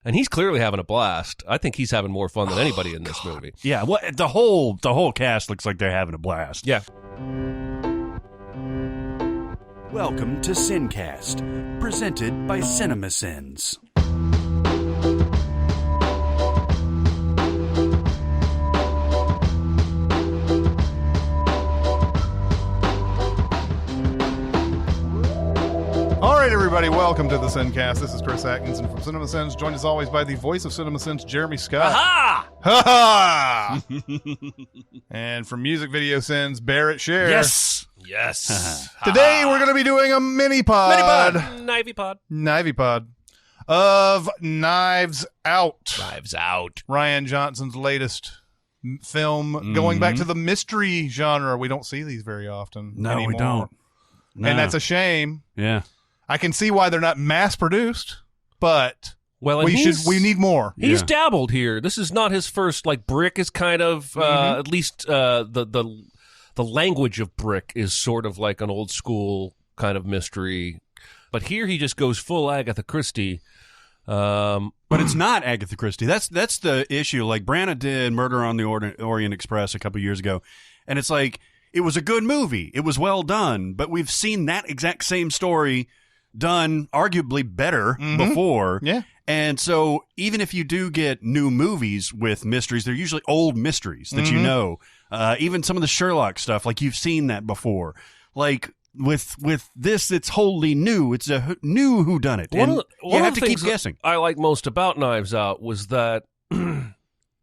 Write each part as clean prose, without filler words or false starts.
And he's clearly having a blast. I think he's having more fun than anybody in this movie. Yeah, well, the whole cast looks like they're having a blast. Yeah. Welcome to SinCast, presented by Cinemasins. All right, everybody, welcome to the SinCast. This is Chris Atkinson from Cinemasins, joined as always by the voice of Cinemasins, Jeremy Scott. Aha! Ha ha! And from Music Video Sins, Barrett Scher. Yes. Yes. Today we're going to be doing a mini-pod. Knivey-pod of Knives Out. Knives Out. Rian Johnson's latest film, going back to the mystery genre. We don't see these very often anymore. We don't. No. And that's a shame. Yeah. I can see why they're not mass-produced, but we need more. He's dabbled here. This is not his first, Brick is kind of, at least the language of Brick is sort of like an old school kind of mystery. But here he just goes full Agatha Christie. But it's not Agatha Christie. That's the issue. Like, Branagh did Murder on the Orient Express a couple years ago, and it's like, it was a good movie. It was well done, but we've seen that exact same story done arguably better before. Yeah. And so even if you do get new movies with mysteries, they're usually old mysteries that you know. Even some of the Sherlock stuff, like you've seen that before. Like with this, it's wholly new. It's a new whodunit. And you have to keep guessing. I like most about Knives Out was that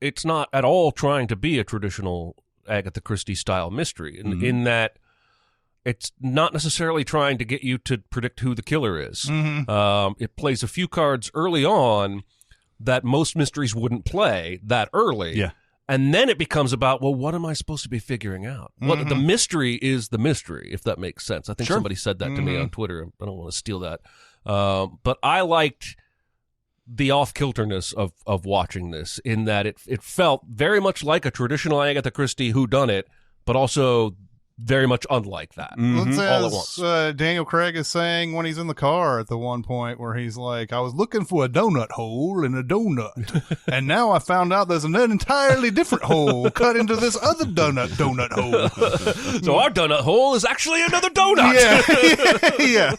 it's not at all trying to be a traditional Agatha Christie style mystery in that it's not necessarily trying to get you to predict who the killer is. It plays a few cards early on that most mysteries wouldn't play that early. Yeah. And then it becomes about, well, what am I supposed to be figuring out? What the mystery is the mystery, if that makes sense. I think somebody said that to me on Twitter. I don't want to steal that. But I liked the off-kilterness of watching this in that it felt very much like a traditional Agatha Christie whodunit, but also very much unlike that. All at once. Daniel Craig is saying when he's in the car at the one point where he's like, I was looking for a donut hole in a donut, and now I found out there's an entirely different hole cut into this other donut hole. So our donut hole is actually another donut. Yeah.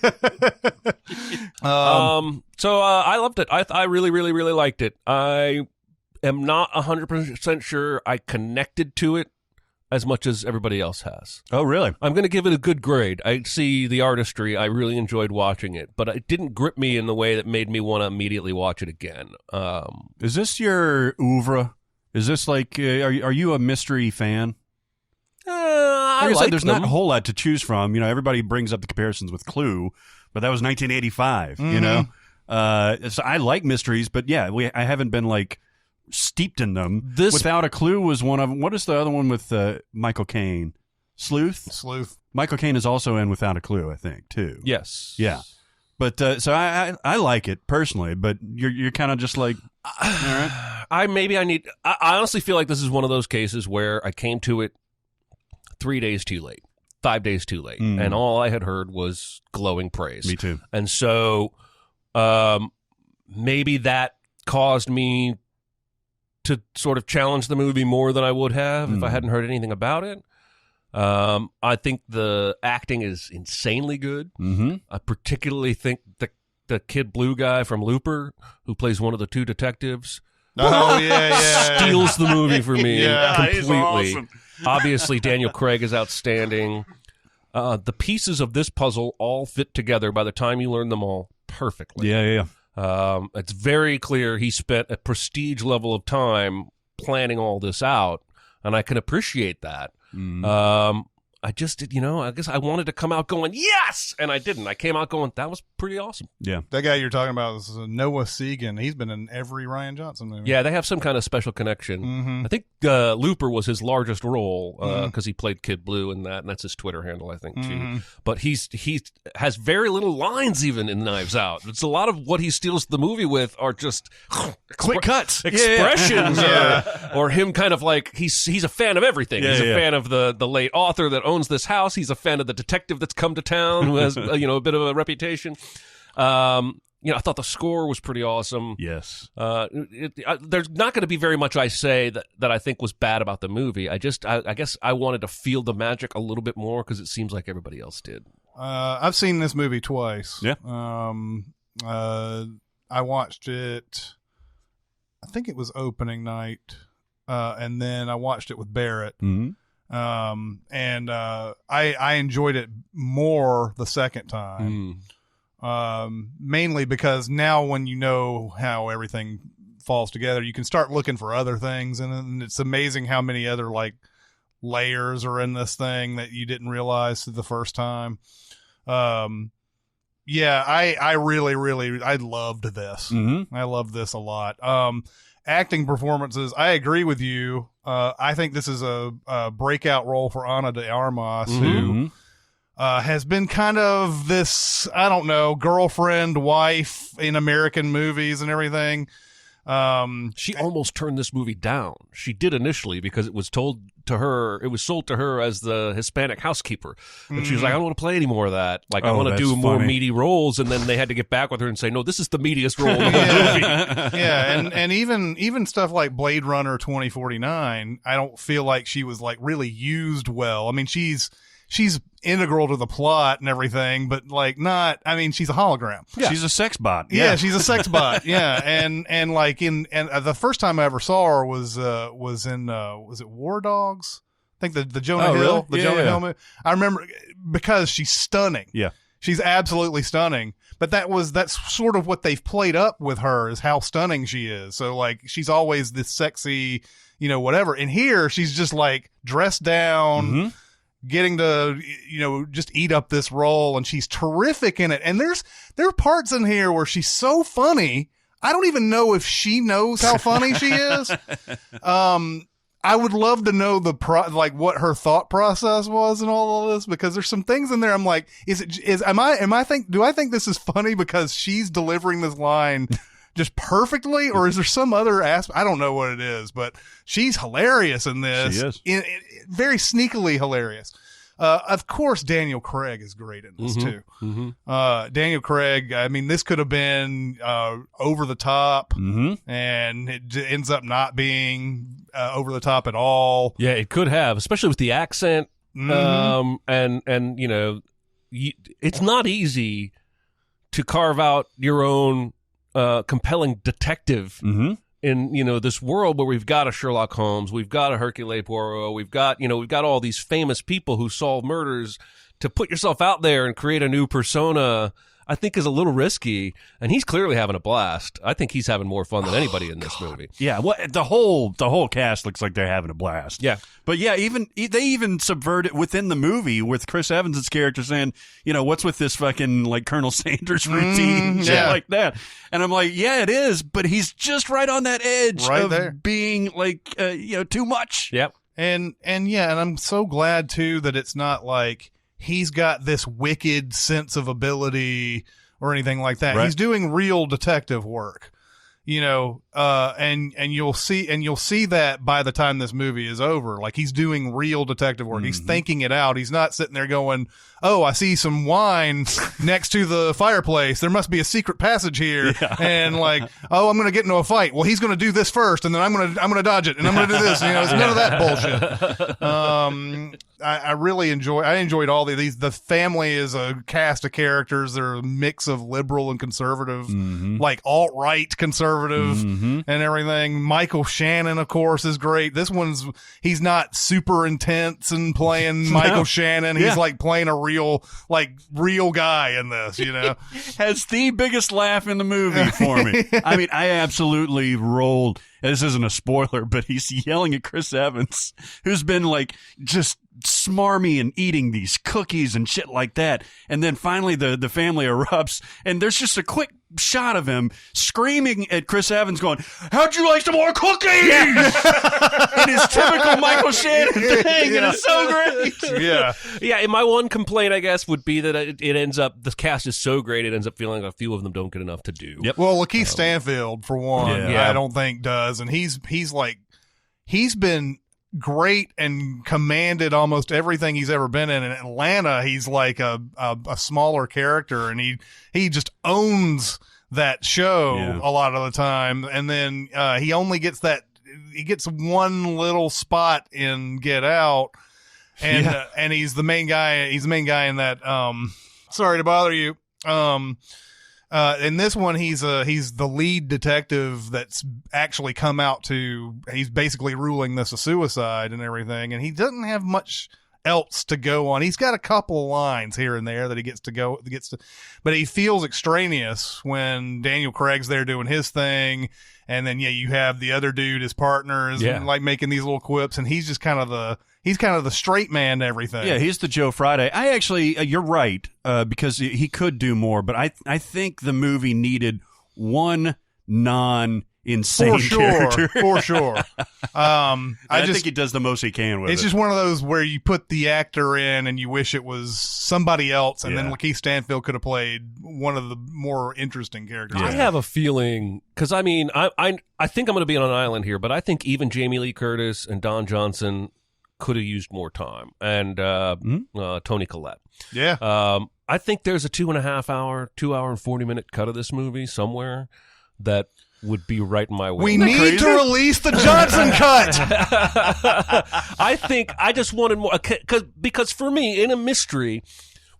So I loved it. I really, really, really liked it. I am not 100% sure I connected to it as much as everybody else has. Oh, really? I'm going to give it a good grade. I see the artistry. I really enjoyed watching it, but it didn't grip me in the way that made me want to immediately watch it again. Is this your oeuvre? Is this like, are you a mystery fan? I like there's not a whole lot to choose from. You know, everybody brings up the comparisons with Clue, but that was 1985, you know? So I like mysteries, but yeah, I haven't been like steeped in them. Without a Clue was one of them. What is the other one with Michael Caine? Sleuth. Michael Caine is also in Without a Clue, I think, too. Yes. Yeah. But so I like it personally, but you're kind of just like, all right. I honestly feel like this is one of those cases where I came to it 3 days too late, 5 days too late, and all I had heard was glowing praise. Me too. And so maybe that caused me to sort of challenge the movie more than I would have if I hadn't heard anything about it. I think the acting is insanely good. I particularly think the kid blue guy from Looper, who plays one of the two detectives, steals the movie for me completely. Awesome. Obviously, Daniel Craig is outstanding. The pieces of this puzzle all fit together by the time you learn them all perfectly. Yeah. It's very clear he spent a prestige level of time planning all this out, and I can appreciate that. I just did, I guess I wanted to come out going, yes! And I didn't. I came out going, that was pretty awesome. Yeah. That guy you're talking about is Noah Segan. He's been in every Rian Johnson movie. Yeah, they have some kind of special connection. I think Looper was his largest role because he played Kid Blue in that, and that's his Twitter handle, I think, too. But he has very little lines even in Knives Out. It's a lot of what he steals the movie with are just quick cuts, expressions, or him kind of like he's a fan of everything. He's a fan of the late author that owns this house. He's a fan of the detective that's come to town who has a bit of a reputation. I thought the score was pretty awesome. Yes. There's not going to be very much I say that I think was bad about the movie. I guess I wanted to feel the magic a little bit more because it seems like everybody else did. I've seen this movie twice. Yeah. I watched it, I think it was opening night, and then I watched it with Barrett. Mm-hmm. And I enjoyed it more the second time. Mainly because now when you know how everything falls together, you can start looking for other things, and it's amazing how many other like layers are in this thing that you didn't realize the first time. Yeah, I really I loved this. Mm-hmm. I loved this a lot. Acting performances, I agree with you. I think this is a breakout role for Ana de Armas, who has been kind of this, I don't know, girlfriend, wife in American movies and everything. She almost turned this movie down. She did initially because it was sold to her as the Hispanic housekeeper. And she was like, I don't want to play any more of that. Like, I want to do more meaty roles. And then they had to get back with her and say, no, this is the meatiest role in the movie. Yeah, and even stuff like Blade Runner 2049, I don't feel like she was like really used well. I mean, she's integral to the plot and everything, but like not, I mean, she's a hologram. Yeah. She's a sex bot. Yeah, she's a sex bot. Yeah. And like the first time I ever saw her was in was it War Dogs? I think the Jonah Hill, really? Jonah Hill movie. I remember because she's stunning. Yeah. She's absolutely stunning. But that's sort of what they've played up with her, is how stunning she is. So like she's always this sexy, whatever. And here she's just like dressed down, getting to, just eat up this role, and she's terrific in it. And there are parts in here where she's so funny. I don't even know if she knows how funny she is. I would love to know what her thought process was and all of this, because there's some things in there I'm like, do I think this is funny because she's delivering this line just perfectly, or is there some other aspect? I don't know what it is, but she's hilarious in this. She is. Very sneakily hilarious. Of course, Daniel Craig is great in this too. Daniel Craig, I mean, this could have been over the top, and it ends up not being over the top at all. Yeah, it could have, especially with the accent. And it's not easy to carve out your own compelling detective in this world where we've got a Sherlock Holmes, we've got a Hercule Poirot, we've got all these famous people who solve murders. To put yourself out there and create a new persona, I think is a little risky, and he's clearly having a blast. I think he's having more fun than anybody in this movie. Yeah, the whole cast looks like they're having a blast. Yeah, but yeah, they even subvert it within the movie with Chris Evans' character saying, what's with this fucking like Colonel Sanders routine, shit like that. And I'm like, yeah, it is, but he's just right on that edge of there, being like, too much. Yep. And I'm so glad too that it's not like he's got this wicked sense of ability or anything like that. Right. He's doing real detective work, and you'll see that by the time this movie is over. Like, he's doing real detective work. He's thinking it out. He's not sitting there going, oh, I see some wine next to the fireplace. There must be a secret passage here. Yeah. And like, oh, I'm going to get into a fight. Well, he's going to do this first, and then I'm going to dodge it, and I'm going to do this. It's none of that bullshit. I really enjoyed all these. The family is a cast of characters. They're a mix of liberal and conservative, like alt-right conservative and everything. Michael Shannon, of course, is great. He's not super intense and playing Michael Shannon. He's like playing a real guy in this, Has the biggest laugh in the movie for me. I mean, I absolutely rolled. This isn't a spoiler, but he's yelling at Chris Evans, who's been like just smarmy and eating these cookies and shit like that. And then finally the family erupts, and there's just a quick shot of him screaming at Chris Evans going, how'd you like some more cookies? In his typical Michael Shannon thing, and it's so great. Yeah, and my one complaint, I guess, would be that it ends up, the cast is so great, it ends up feeling like a few of them don't get enough to do. Yep. Well, Lakeith Stanfield, for one, I don't think does, and he's been great and commanded almost everything he's ever been in. In Atlanta, he's like a smaller character, and he just owns that show a lot of the time, and then he only gets one little spot in Get Out, and he's the main guy. He's the main guy in that. Sorry to bother you. In this one, he's the lead detective that's actually come out to. He's basically ruling this a suicide and everything, and he doesn't have much else to go on. He's got a couple of lines here and there that he gets to, but he feels extraneous when Daniel Craig's there doing his thing, and then you have the other dude, his partner, is like making these little quips, and he's just kind of the straight man to everything. Yeah, he's the Joe Friday. I actually, you're right, because he could do more, but I think the movie needed one insane character. For sure. I think he does the most he can with it. It's just one of those where you put the actor in and you wish it was somebody else, and then Lakeith Stanfield could have played one of the more interesting characters. I have a feeling, because I mean, I think I'm going to be on an island here, but I think even Jamie Lee Curtis and Don Johnson could have used more time, and Toni Collette. Yeah. I think there's a 2.5 hour, 2 hour and 40-minute cut of this movie somewhere that would be right in my way. We need to release the Johnson cut. I think I just wanted more, because for me, in a mystery,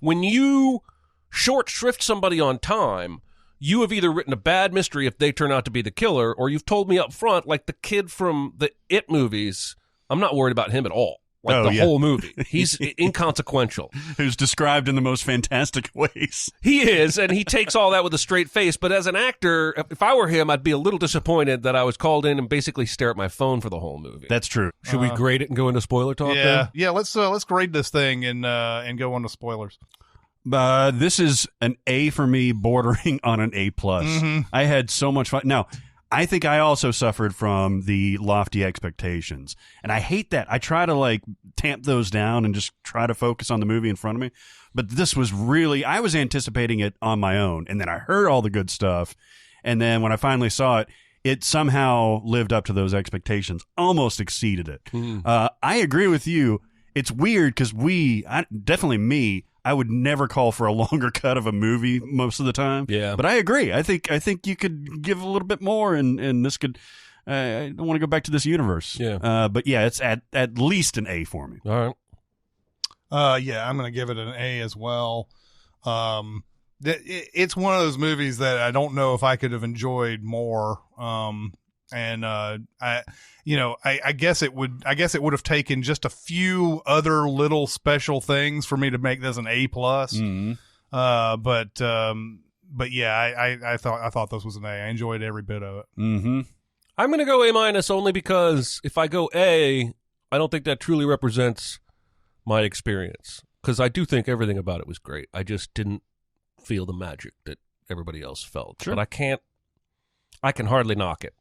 when you short shrift somebody on time, you have either written a bad mystery if they turn out to be the killer, or you've told me up front, like the kid from the It movies, I'm not worried about him at all. Like whole movie. He's inconsequential. Who's described in the most fantastic ways. He is, and he takes all that with a straight face. But as an actor, if I were him, I'd be a little disappointed that I was called in and basically stare at my phone for the whole movie. That's true. Should we grade it and go into spoiler talk? Yeah, then? let's grade this thing and go on to spoilers. This is an A for me, bordering on an A+. I had so much fun. Now, I think I also suffered from the lofty expectations, and I hate that. I try to tamp those down and just try to focus on the movie in front of me. But this was really, I was anticipating it on my own, and then I heard all the good stuff, and then when I finally saw it, it somehow lived up to those expectations, almost exceeded it. I agree with you. It's weird because definitely me, I would never call for a longer cut of a movie most of the time. Yeah. But I agree. I think you could give a little bit more, and this could. I don't want to go back to this universe. Yeah. But yeah, it's at least an A for me. All right. Yeah, I'm going to give it an A as well. It's one of those movies that I don't know if I could have enjoyed more. I guess it would have taken just a few other little special things for me to make this an A+. But yeah, I thought this was an A. I enjoyed every bit of it. I'm going to go A- only because if I go A, I don't think that truly represents my experience, because I do think everything about it was great. I just didn't feel the magic that everybody else felt. Sure. But I can hardly knock it,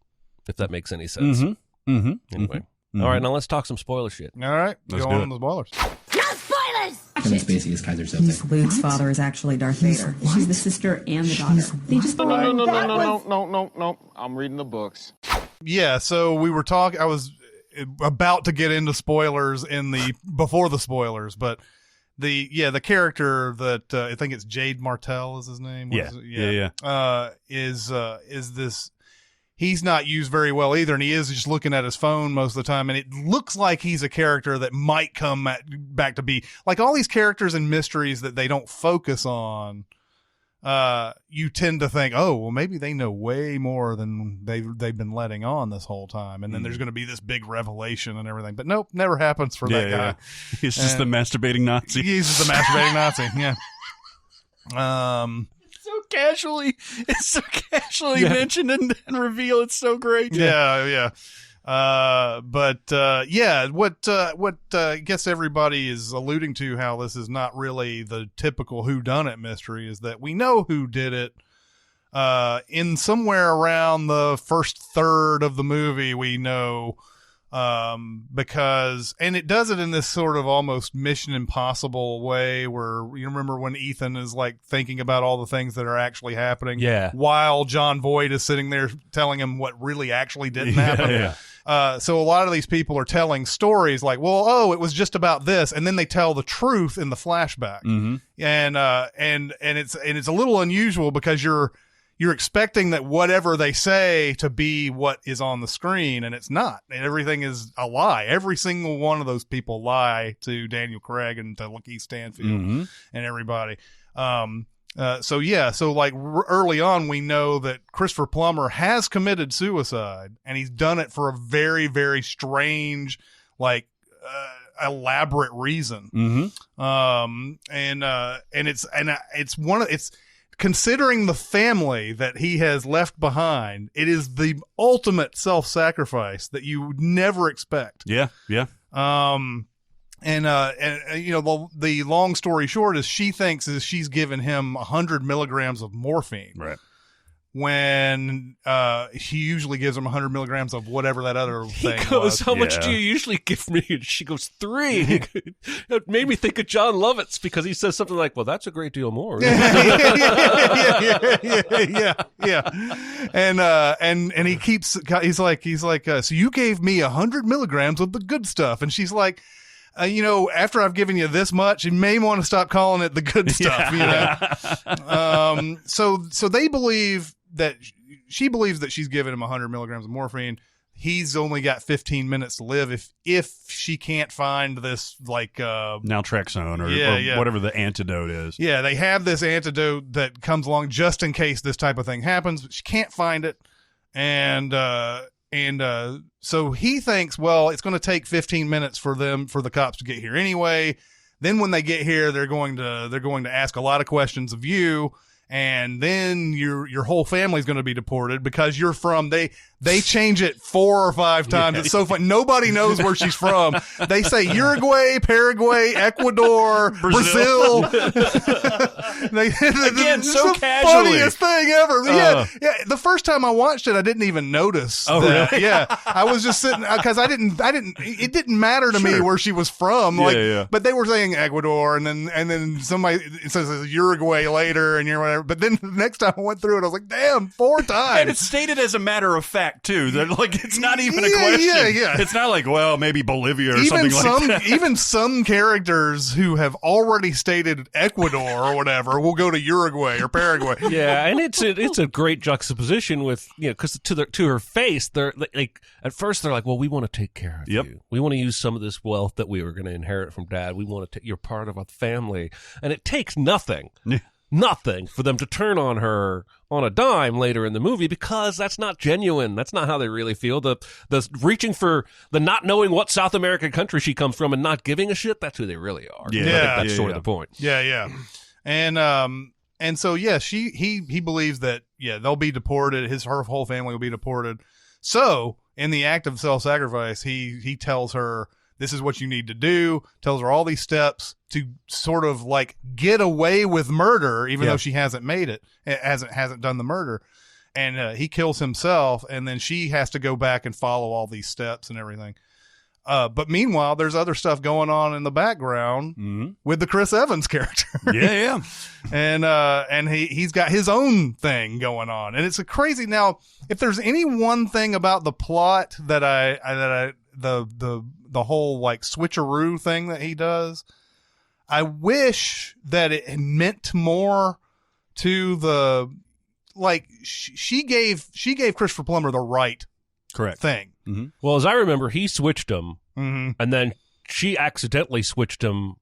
if that makes any sense. Anyway. All right, now let's talk some spoiler shit. All right, let's go on the spoilers. No spoilers! Kevin Spacey is Kaiser Soze. Luke's father is actually Darth Vader. She's the sister and the daughter. They just No. I'm reading the books. Yeah, so we were talking. I was about to get into spoilers before the spoilers, but the character that I think it's Jade Martell is his name. Is this? He's not used very well either, and he is just looking at his phone most of the time, and it looks like he's a character that might come back to be like all these characters and mysteries that they don't focus on. You tend to think, oh, well, maybe they know way more than they've been letting on this whole time, and then there's going to be this big revelation and everything. But nope, never happens for that guy. Yeah. He's just the masturbating Nazi. He's just the masturbating Nazi. Yeah. It's so casually mentioned and revealed. It's so great. Yeah. What I guess everybody is alluding to, how this is not really the typical whodunit mystery, is that we know who did it. In somewhere around the first third of the movie, we know, because, and it does it in this sort of almost Mission Impossible way, where you remember when Ethan is thinking about all the things that are actually happening, while John Voight is sitting there telling him what really actually didn't happen. So a lot of these people are telling stories like, well, it was just about this, and then they tell the truth in the flashback. And it's a little unusual because you're you're expecting that whatever they say to be what is on the screen, and it's not. And everything is a lie. Every single one of those people lie to Daniel Craig and to Lakeith Stanfield and everybody. So like early on, we know that Christopher Plummer has committed suicide, and he's done it for a very, very strange, like, elaborate reason. It's considering the family that he has left behind, it is the ultimate self-sacrifice that you would never expect. Yeah. The long story short is she thinks is she's given him 100 milligrams of morphine. Right. When he usually gives him 100 milligrams of whatever that other thing He goes, was. how much do you usually give me? And she goes, 3. It made me think of John Lovitz because he says something like, well, that's a great deal more. Yeah. And he keeps, he's like, so you gave me 100 milligrams of the good stuff. And she's like, after I've given you this much, you may want to stop calling it the good stuff, So they believe that she believes that she's given him 100 milligrams of morphine. He's only got 15 minutes to live if she can't find this, like, naltrexone or whatever the antidote is. Yeah, they have this antidote that comes along just in case this type of thing happens, but she can't find it. So he thinks, well, it's going to take 15 minutes for the cops to get here anyway. Then when they get here, they're going to ask a lot of questions of you. And then your whole family's going to be deported because you're from, they change it 4 or 5 times. It's so fun. Nobody knows where she's from. They say Uruguay, Paraguay, Ecuador, Brazil. Again, so the casually. Funniest thing ever. Yeah. The first time I watched it, I didn't even notice. Oh, that. really? Yeah. I was just sitting, cause it didn't matter to me where she was from. But they were saying Ecuador and then somebody says Uruguay later and you're whatever. But then the next time I went through it, I was like, damn, 4 times. And it's stated as a matter of fact, too. That, like, it's not even a question. Yeah. It's not like, well, maybe Bolivia or something like that. Even some characters who have already stated Ecuador or whatever will go to Uruguay or Paraguay. Yeah, and it's a great juxtaposition with, because to her face, they're like at first they're like, well, we want to take care of you. We want to use some of this wealth that we were going to inherit from Dad. We want to you're part of our family, and it takes nothing. Nothing for them to turn on her on a dime later in the movie because that's not genuine. That's not how they really feel. The reaching for the not knowing what South American country she comes from and not giving a shit, that's who they really are. Yeah. I think that's sort of the point. Yeah. And so he believes that they'll be deported. Her whole family will be deported. So in the act of self-sacrifice, he tells her, this is what you need to do, tells her all these steps to sort of like get away with murder, even though she hasn't made it, hasn't done the murder. And he kills himself, and then she has to go back and follow all these steps and everything. But meanwhile, there's other stuff going on in the background with the Chris Evans character. Yeah. And he's got his own thing going on. And it's a crazy. Now, if there's any one thing about the plot that the whole like switcheroo thing that he does, I wish that it meant more to the, like, she gave Christopher Plummer the right thing. Mm-hmm. Well, as I remember, he switched him, Mm-hmm. and then she accidentally switched him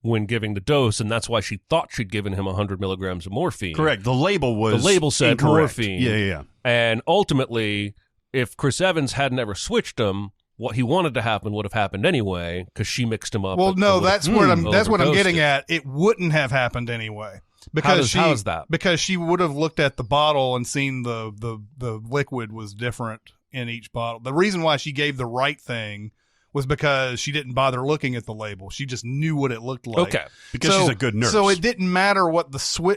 when giving the dose, and that's why she thought she'd given him 100 milligrams of morphine. Correct. The label said incorrect. Morphine. Yeah. And ultimately, if Chris Evans hadn't ever switched him, what he wanted to happen would have happened anyway because she mixed him up. Well, no, that's what I'm getting at. It wouldn't have happened anyway. Because how is that? Because she would have looked at the bottle and seen the liquid was different in each bottle. The reason why she gave the right thing was because she didn't bother looking at the label. She just knew what it looked like. Okay. Because she's a good nurse. So it didn't matter what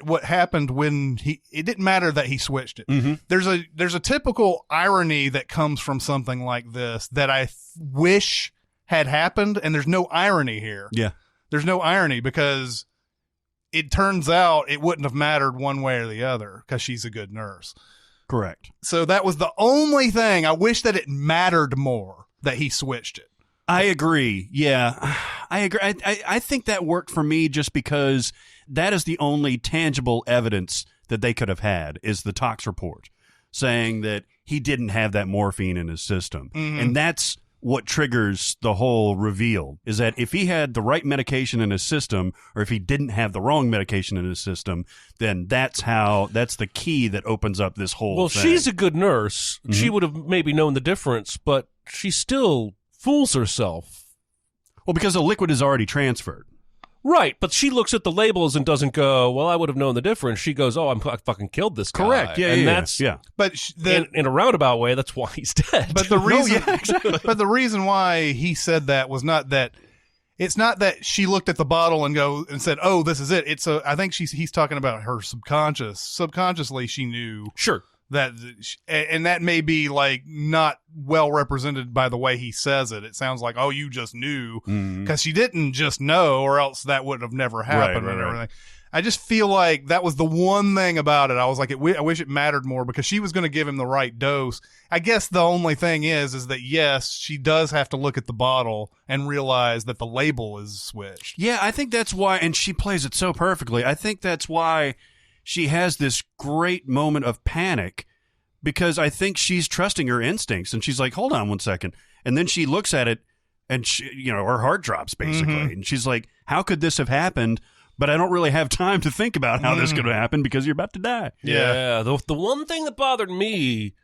what happened when it didn't matter that he switched it. Mm-hmm. There's a typical irony that comes from something like this that I wish had happened, and there's no irony here. Yeah. There's no irony because it turns out it wouldn't have mattered one way or the other because she's a good nurse. Correct. So that was the only thing. I wish that it mattered more that he switched it. I agree. Yeah, I agree. I think that worked for me just because that is the only tangible evidence that they could have had is the tox report saying that he didn't have that morphine in his system. And that's what triggers the whole reveal, is that if he had the right medication in his system, or if he didn't have the wrong medication in his system, then that's the key that opens up this whole thing. She's a good nurse. She would have maybe known the difference, but she still fools herself. Well, because the liquid is already transferred. Right, but she looks at the labels and doesn't go, well, I would have known the difference. She goes, I fucking killed this guy. Correct, yeah. But in a roundabout way, that's why he's dead. But the reason, but the reason why he said that was not that. It's not that she looked at the bottle and said, "Oh, this is it." I think he's talking about her subconscious. Subconsciously, she knew. Sure. And that may be like not well represented by the way he says it. It sounds like, oh, you just knew, because she didn't just know, or else that would have never happened and everything. I just feel like that was the one thing about it. I was like, I wish it mattered more, because she was going to give him the right dose. I guess the only thing is that yes, she does have to look at the bottle and realize that the label is switched. Yeah, I think that's why, and she plays it so perfectly. I think that's why she has this great moment of panic, because I think she's trusting her instincts, and she's like, hold on one second. And then she looks at it, and her heart drops, basically. And she's like, how could this have happened? But I don't really have time to think about how this could have happened, because you're about to die. Yeah. The one thing that bothered me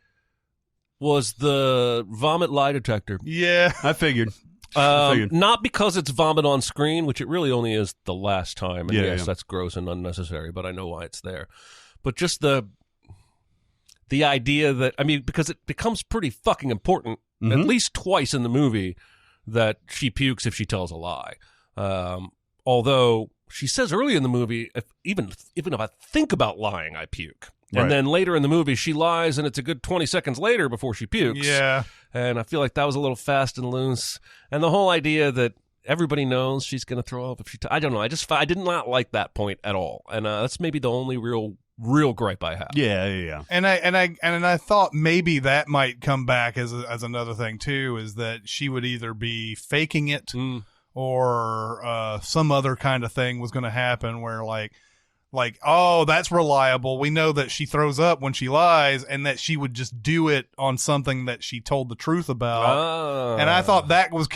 was the vomit lie detector. Yeah. I figured. Not because it's vomit on screen, which it really only is the last time. And yes, that's gross and unnecessary, but I know why it's there. But just the idea that, because it becomes pretty fucking important, at least twice in the movie, that she pukes if she tells a lie. Although she says early in the movie, even if I think about lying, I puke. And then later in the movie, she lies, and it's a good 20 seconds later before she pukes. Yeah. And I feel like that was a little fast and loose. And the whole idea that everybody knows she's going to throw up if she... I don't know. I did not like that point at all. And that's maybe the only real gripe I have. Yeah. And I thought maybe that might come back as another thing, too, is that she would either be faking it or some other kind of thing was going to happen where, like, oh, that's reliable. We know that she throws up when she lies, and that she would just do it on something that she told the truth about. And I thought that was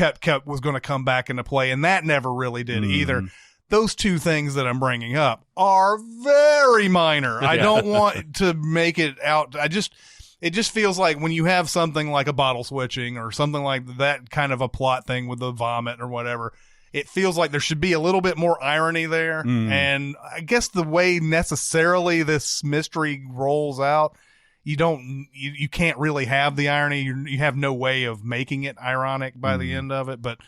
was going to come back into play, and that never really did either. Those two things that I'm bringing up are very minor. I don't want to make it out. It just feels like when you have something like a bottle switching or something like that kind of a plot thing with the vomit or whatever, it feels like there should be a little bit more irony there. And I guess the way necessarily this mystery rolls out, you can't really have the irony. You have no way of making it ironic by the end of it. But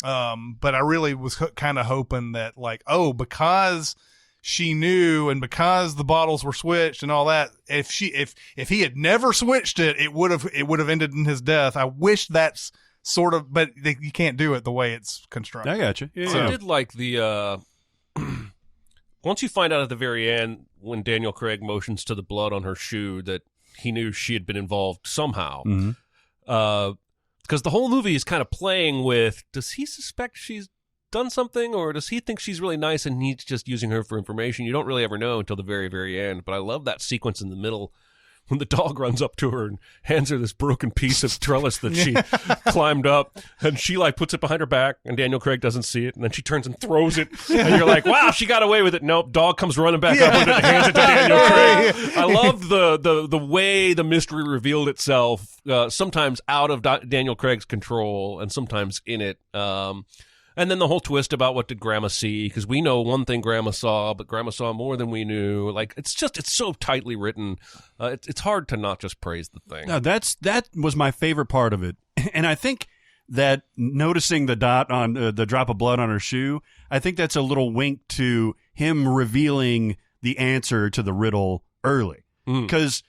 I really was kind of hoping that, like, oh, because she knew and because the bottles were switched and all that, if he had never switched it would have ended in his death. I wish that's sort of, but you can't do it the way it's constructed. I got you. Yeah. I did like the once you find out at the very end when Daniel Craig motions to the blood on her shoe that he knew she had been involved somehow. Because the whole movie is kind of playing with, does he suspect she's done something, or does he think she's really nice and he's just using her for information? You don't really ever know until the very, very end. But I love that sequence in the middle when the dog runs up to her and hands her this broken piece of trellis that she climbed up, and she puts it behind her back, and Daniel Craig doesn't see it, and then she turns and throws it, and you're like, wow, she got away with it. Nope, dog comes running back up with it and hands it to Daniel Craig. I love the way the mystery revealed itself, sometimes out of Daniel Craig's control and sometimes in it. And then the whole twist about what did Grandma see, because we know one thing Grandma saw, but Grandma saw more than we knew. Like, it's so tightly written. It's hard to not just praise the thing. No, that was my favorite part of it. And I think that noticing the dot on the drop of blood on her shoe, I think that's a little wink to him revealing the answer to the riddle early. Because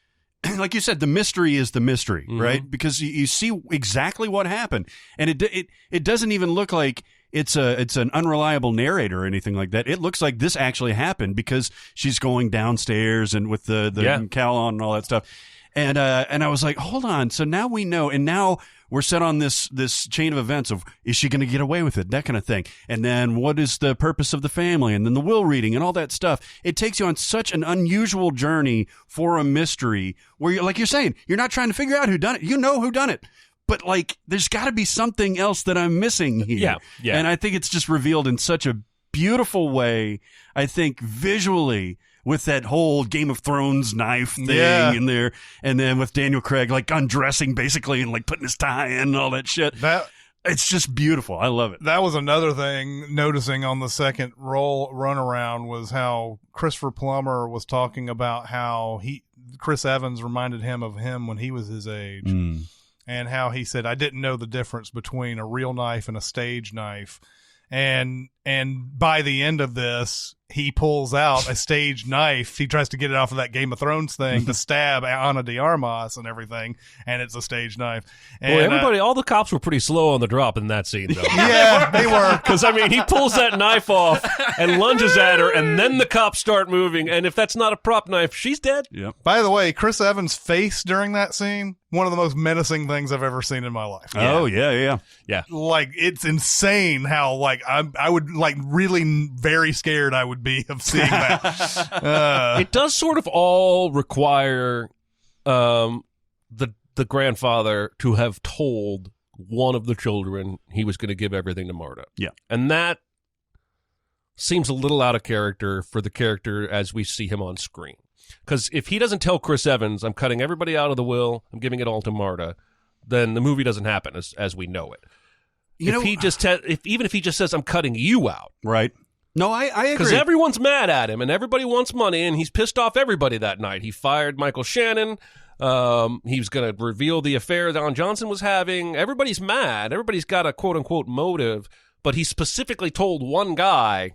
like you said, the mystery is the mystery, right? Because you see exactly what happened. And it doesn't even look like it's an unreliable narrator or anything like that. It looks like this actually happened because she's going downstairs and with the cowl on and all that stuff. And I was like, hold on. So now we know. And now we're set on this chain of events of, is she going to get away with it? That kind of thing. And then what is the purpose of the family? And then the will reading and all that stuff. It takes you on such an unusual journey for a mystery where you're, like you're saying, you're not trying to figure out who done it. You know who done it. But like, there's got to be something else that I'm missing here. Yeah. And I think it's just revealed in such a beautiful way. I think visually, with that whole Game of Thrones knife thing in there, and then with Daniel Craig like undressing basically and like putting his tie in and all that shit. It's just beautiful. I love it. That was another thing noticing on the second runaround was how Christopher Plummer was talking about how Chris Evans reminded him of him when he was his age. And how he said, I didn't know the difference between a real knife and a stage knife. And by the end of this, he pulls out a stage knife. He tries to get it off of that Game of Thrones thing to stab Ana de Armas and everything, and it's a stage knife. And, all the cops were pretty slow on the drop in that scene, though. Yeah, they were. Because, I mean, he pulls that knife off and lunges at her, and then the cops start moving, and if that's not a prop knife, she's dead. Yep. By the way, Chris Evans' face during that scene, one of the most menacing things I've ever seen in my life. Oh, yeah. Like, it's insane how, like, I would, like, really very scared I would be of seeing that. It does sort of all require the grandfather to have told one of the children he was going to give everything to Marta. Yeah. And that seems a little out of character for the character as we see him on screen. Because if he doesn't tell Chris Evans, I'm cutting everybody out of the will, I'm giving it all to Marta, then the movie doesn't happen as we know it. Even if he just says, I'm cutting you out. Right. No, I agree. Because everyone's mad at him, and everybody wants money, and he's pissed off everybody that night. He fired Michael Shannon. He was going to reveal the affair Don Johnson was having. Everybody's mad. Everybody's got a quote-unquote motive, but he specifically told one guy.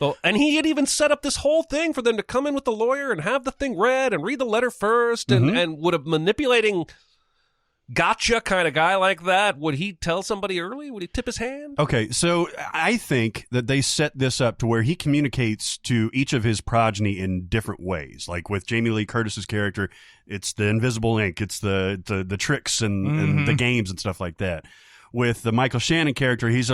Well, and he had even set up this whole thing for them to come in with the lawyer and have the thing read and read the letter first, and would a manipulating gotcha kind of guy like that, would he tell somebody early? Would he tip his hand? Okay, so I think that they set this up to where he communicates to each of his progeny in different ways. Like with Jamie Lee Curtis's character, it's the invisible ink, it's the tricks and the games and stuff like that. With the Michael Shannon character, he's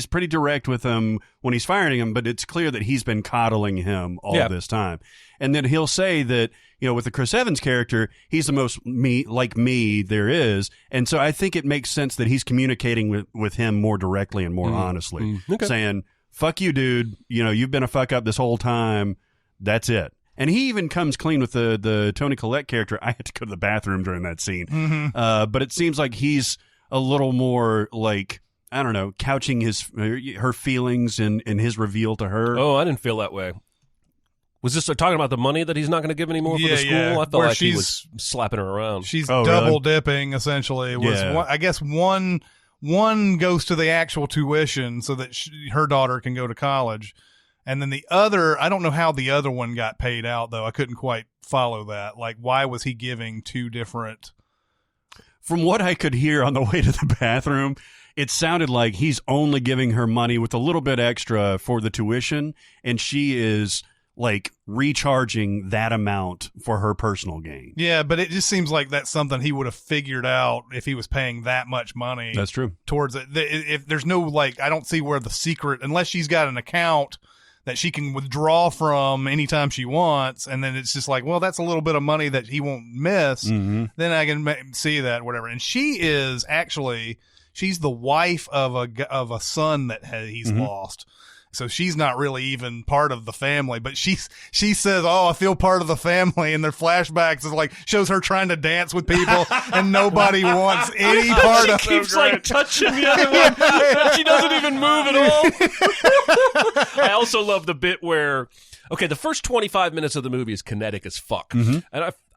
pretty direct with him when he's firing him, but it's clear that he's been coddling him all this time. And then he'll say that, with the Chris Evans character, he's the most like me there is. And so I think it makes sense that he's communicating with him more directly and more honestly, saying, fuck you, dude. You've been a fuck up this whole time. That's it. And he even comes clean with the Toni Collette character. I had to go to the bathroom during that scene. But it seems like he's a little more like, I don't know, couching her feelings in his reveal to her. Oh, I didn't feel that way. Was this talking about the money that he's not going to give anymore for the school? Yeah. I felt like he was slapping her around. She's double dipping, essentially. I guess one goes to the actual tuition so that her daughter can go to college. And then the other, I don't know how the other one got paid out, though. I couldn't quite follow that. Like, why was he giving two different... From what I could hear on the way to the bathroom, it sounded like he's only giving her money with a little bit extra for the tuition, and she is like recharging that amount for her personal gain. Yeah, but it just seems like that's something he would have figured out if he was paying that much money. That's true. Towards it. If there's no, I don't see where the secret, unless she's got an account that she can withdraw from anytime she wants, and then it's just like, well, that's a little bit of money that he won't miss. Then I can see that, whatever. And she is actually, she's the wife of a son that he's lost. So she's not really even part of the family, but she says, "Oh, I feel part of the family." And their flashbacks is like shows her trying to dance with people, and nobody wants any part of it. She keeps touching the other one. She doesn't even move at all. I also love the bit where, the first 25 minutes of the movie is kinetic as fuck, and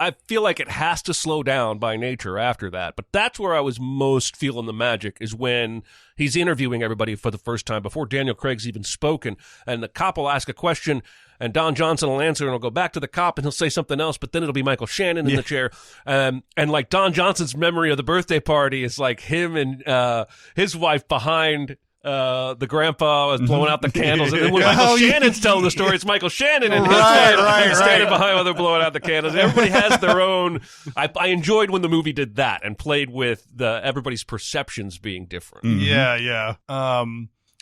I feel like it has to slow down by nature after that. But that's where I was most feeling the magic, is when he's interviewing everybody for the first time before Daniel Craig's even spoken, and the cop will ask a question, and Don Johnson will answer, and he'll go back to the cop, and he'll say something else, but then it'll be Michael Shannon in the chair. And like Don Johnson's memory of the birthday party is like him and his wife behind the grandpa was blowing out the candles, and then when Michael Shannon's telling the story, it's Michael Shannon and his wife standing behind while they're blowing out the candles. Everybody has their own. I enjoyed when the movie did that and played with everybody's perceptions being different. Yeah.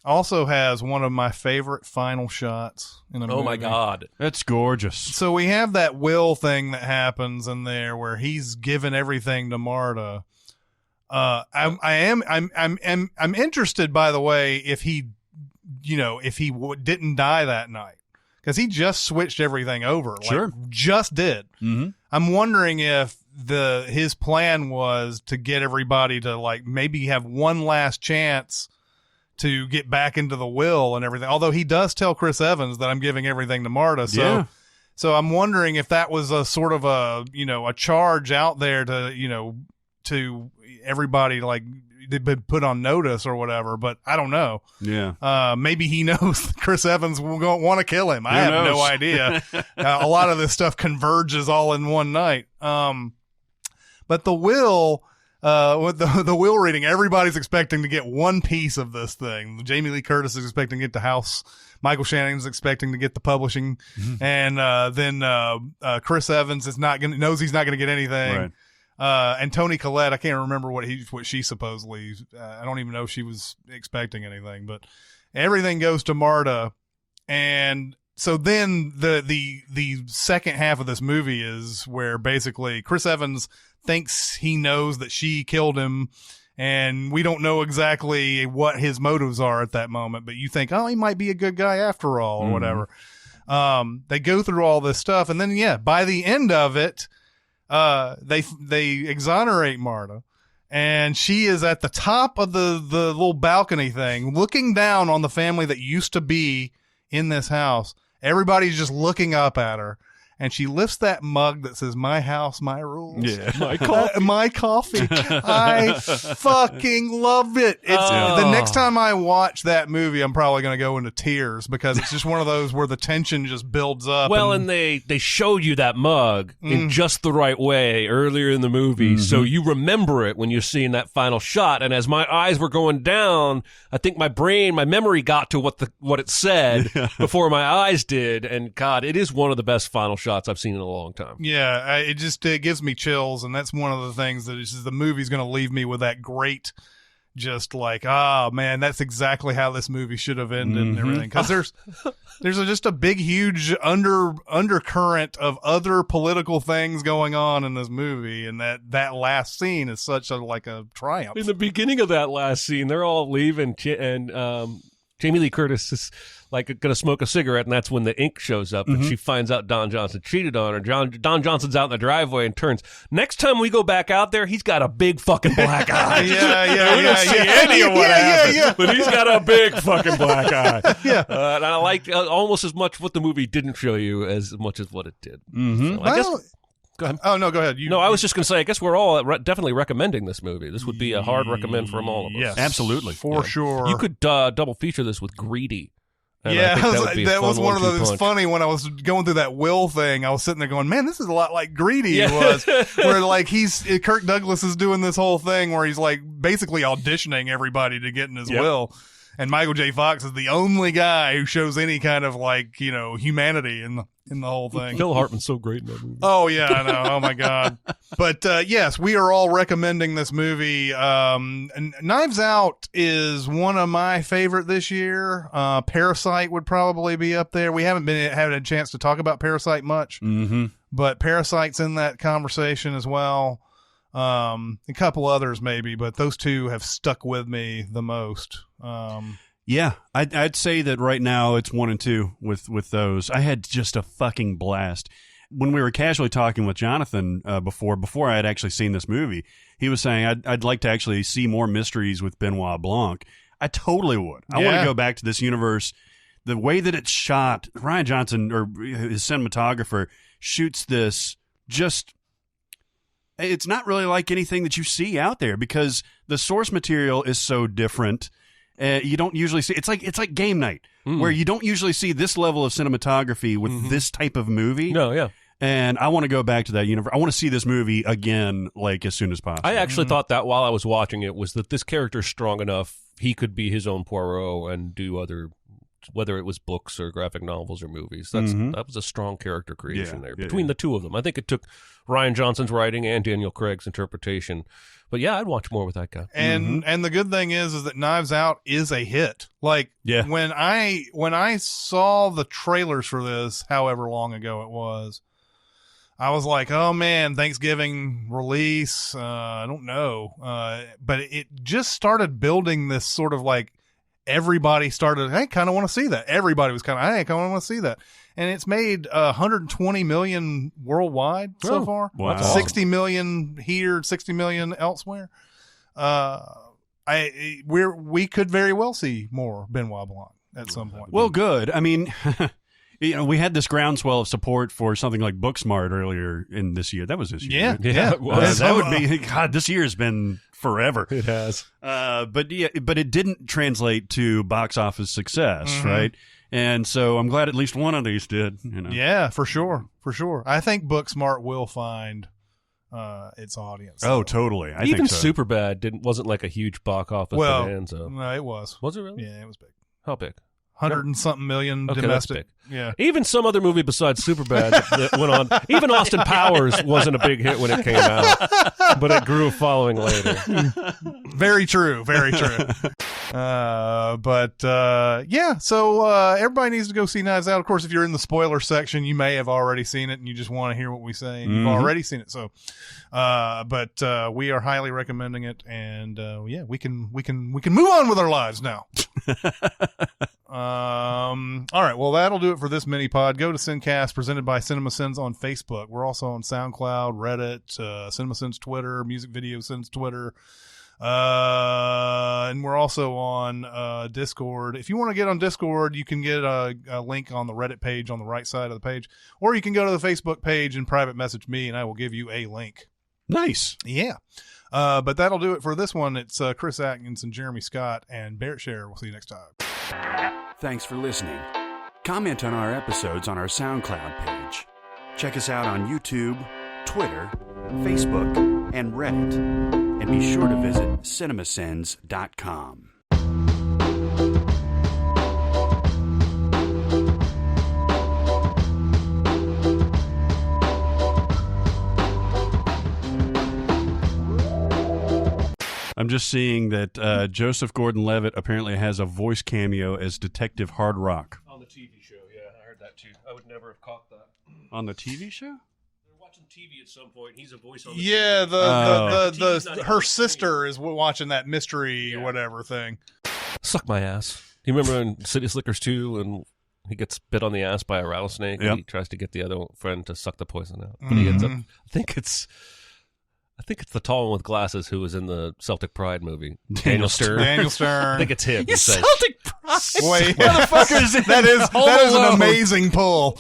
Also has one of my favorite final shots in a movie. Oh my God, that's gorgeous. So we have that will thing that happens in there where he's given everything to Marta. I'm interested, by the way, if he didn't die that night, because he just switched everything over. Sure. Like, just did. Mm-hmm. I'm wondering if his plan was to get everybody to like maybe have one last chance to get back into the will and everything. Although he does tell Chris Evans that I'm giving everything to Marta. So I'm wondering if that was a sort of a charge out there to everybody, like they've been put on notice or whatever, but I don't know. Yeah. Maybe he knows Chris Evans will want to kill him. I have no idea. A lot of this stuff converges all in one night. But the will, with the will reading, everybody's expecting to get one piece of this thing. Jamie Lee Curtis is expecting to get the house. Michael Shannon's expecting to get the publishing. And then Chris Evans knows he's not going to get anything. Right. And Toni Collette, I can't remember what she supposedly, I don't even know if she was expecting anything, but everything goes to Marta. And so then the second half of this movie is where basically Chris Evans thinks he knows that she killed him, and we don't know exactly what his motives are at that moment, but you think, oh, he might be a good guy after all, or whatever. They go through all this stuff, and then, by the end of it, they exonerate Marta, and she is at the top of the little balcony thing, looking down on the family that used to be in this house. Everybody's just looking up at her, and she lifts that mug that says "My house, my rules." Yeah, my coffee. I fucking love it. It's the next time I watch that movie, I'm probably going to go into tears, because it's just one of those where the tension just builds up. Well, and they showed you that mug in just the right way earlier in the movie, so you remember it when you're seeing that final shot. And as my eyes were going down, I think my memory got to what it said before my eyes did. And God, it is one of the best final shots I've seen in a long time. Yeah, it gives me chills, and that's one of the things that is just, the movie's going to leave me with that great, just like, man, that's exactly how this movie should have ended and everything. Because there's just a big, huge undercurrent of other political things going on in this movie, and that last scene is such a triumph. In the beginning of that last scene, they're all leaving, and Jamie Lee Curtis is like going to smoke a cigarette, and that's when the ink shows up, and she finds out Don Johnson cheated on her. Don Johnson's out in the driveway and turns. Next time we go back out there, he's got a big fucking black eye. We don't see any of what happened, but he's got a big fucking black eye. And I liked almost as much what the movie didn't show you as much as what it did. So I guess. Go ahead. Oh, no, go ahead. I was just going to say, I guess we're all definitely recommending this movie. This would be a hard recommend from all of us. Yes, absolutely. For sure. You could double feature this with Greedy. And that was one of those. It's funny, when I was going through that will thing, I was sitting there going, man, this is a lot like Greedy was, where like Kirk Douglas is doing this whole thing where he's like basically auditioning everybody to get in his will. And Michael J. Fox is the only guy who shows any kind of like, humanity in the whole thing. Phil Hartman's so great in that movie. Oh yeah, I know. Oh my God. But yes, we are all recommending this movie. And Knives Out is one of my favorite this year. Parasite would probably be up there. We haven't having a chance to talk about Parasite much, but Parasite's in that conversation as well. A couple others maybe, but those two have stuck with me the most. Yeah, I'd say that right now it's 1 and 2 with those. I had just a fucking blast. When we were casually talking with Jonathan before I had actually seen this movie, he was saying I'd like to actually see more mysteries with Benoit Blanc. I totally would. I want to go back to this universe. The way that it's shot, Rian Johnson, or his cinematographer, shoots this just... It's not really like anything that you see out there, because the source material is so different. You don't usually see. It's like Game Night, where you don't usually see this level of cinematography with this type of movie. No, yeah. And I want to go back to that universe. I want to see this movie again, like as soon as possible. I actually thought that while I was watching it was that this character's strong enough. he could be his own Poirot and do other, whether it was books or graphic novels or movies. That was a strong character creation there between the two of them. I think it took Rian Johnson's writing and Daniel Craig's interpretation. But yeah, I'd watch more with that guy. And the good thing is that Knives Out is a hit. Like when I saw the trailers for this, however long ago it was, I was like, oh man, Thanksgiving release. I don't know. But it just started building this sort of like, everybody started, hey, kind of want to see that. Everybody was kind of, hey, kind of want to see that. And it's made 120 million worldwide so far. Wow. 60 million here, 60 million elsewhere. We could very well see more Benoit Blanc at some point. Well, good. I mean, we had this groundswell of support for something like Booksmart earlier in this year. That was this year. Yeah. That would be, God, this year has been forever. It has. But it didn't translate to box office success, right? And so I'm glad at least one of these did. Yeah, for sure. I think Booksmart will find its audience. Oh, totally. I Even think so. Superbad wasn't like a huge box office bonanza. No, it was. Was it really? Yeah, it was big. How big? 100 and something million Okay, domestic. that's big. Yeah. Even some other movie besides Superbad that went on. Even Austin Powers wasn't a big hit when it came out, but it grew a following later. Very true. So everybody needs to go see Knives Out. Of course, if you're in the spoiler section, you may have already seen it and you just want to hear what we say, and you've already seen it. So, but we are highly recommending it, and we can move on with our lives now. All right. Well, that'll do it for this mini pod. Go to SinCast, presented by Cinemasins on Facebook. We're also on SoundCloud, Reddit, Cinemasins Twitter, Music Video Sins Twitter. And we're also on Discord. If you want to get on Discord, you can get a link on the Reddit page on the right side of the page, or you can go to the Facebook page and private message me, and I will give you a link. Nice. Yeah. But that'll do it for this one. It's Chris Atkins and Jeremy Scott and Barrett Scher. We'll see you next time. Thanks for listening. Comment on our episodes on our SoundCloud page. Check us out on YouTube, Twitter, Facebook, and Reddit. And be sure to visit cinemasins.com. I'm just seeing that Joseph Gordon-Levitt apparently has a voice cameo as Detective Hard Rock. On the TV show, yeah, I heard that too. I would never have caught that. On the TV show? They're watching TV at some point. He's a voice on the Yeah, TV. her sister is watching that mystery or whatever thing. Suck my ass. Do you remember in City Slickers 2 and he gets bit on the ass by a rattlesnake and he tries to get the other friend to suck the poison out? But he ends up, I think it's the tall one with glasses who was in the Celtic Pride movie. Daniel Stern. I think it's him. Celtic Pride? Wait, motherfucker is in that is an amazing pull.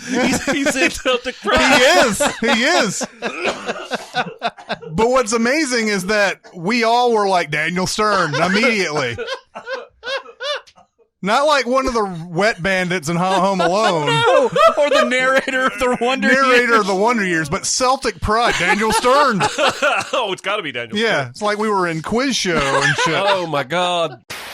he's in Celtic Pride. He is. But what's amazing is that we all were like Daniel Stern immediately. Not like one of the wet bandits in Home Alone. No, or the narrator of the Wonder Years. But Celtic Pride, Daniel Stern. Oh, it's got to be Daniel Yeah, Stern. it's like we were in Quiz Show and shit. Oh, my God.